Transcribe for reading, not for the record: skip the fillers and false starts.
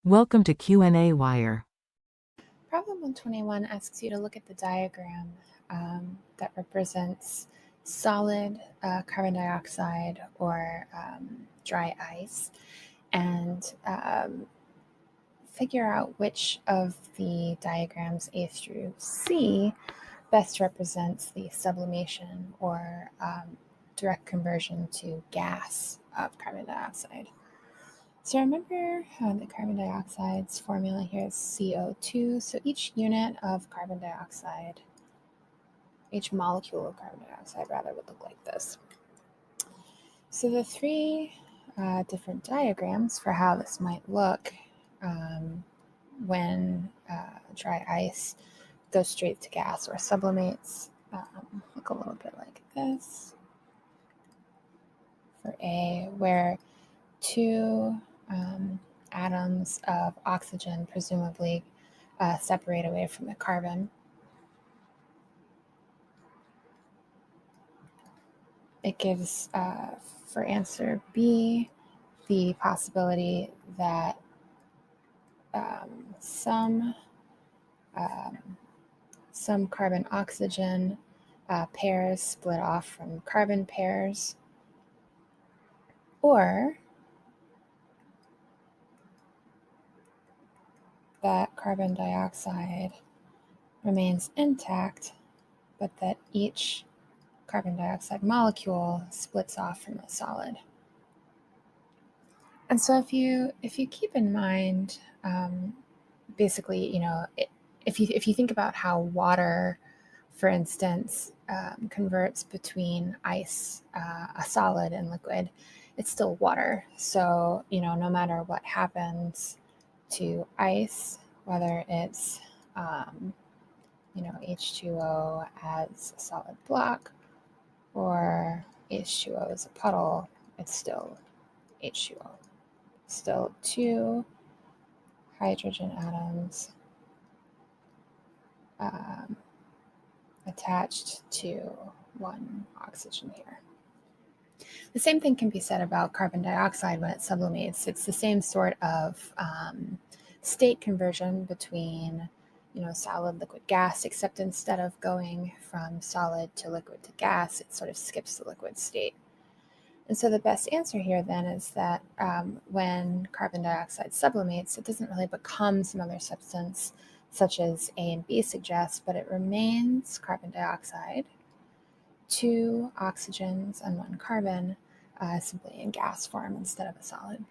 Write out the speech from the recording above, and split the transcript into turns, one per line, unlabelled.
Welcome to qnawire.
Problem 121 asks you to look at the diagram that represents solid carbon dioxide or dry ice and figure out which of the diagrams A through C best represents the sublimation or direct conversion to gas of carbon dioxide. So remember the carbon dioxide's formula here is CO2. So each unit of carbon dioxide, each molecule of carbon dioxide rather, would look like this. So the three different diagrams for how this might look when dry ice goes straight to gas or sublimates look a little bit like this. For A, where two atoms of oxygen presumably separate away from the carbon. It gives, for answer B, the possibility that some carbon-oxygen pairs split off from carbon pairs, or that carbon dioxide remains intact, but that each carbon dioxide molecule splits off from a solid. And so if you keep in mind, basically, if you think about how water, for instance, converts between ice, a solid, and liquid, it's still water. So, no matter what happens to ice, whether it's, H2O as a solid block or H2O as a puddle, it's still H2O. Still two hydrogen atoms attached to one oxygen here. The same thing can be said about carbon dioxide when it sublimates. It's the same sort of state conversion between solid, liquid, gas, except instead of going from solid to liquid to gas, it sort of skips the liquid state. And so the best answer here then is that when carbon dioxide sublimates, it doesn't really become some other substance such as A and B suggest, but it remains carbon dioxide, two oxygens and one carbon, simply in gas form instead of a solid.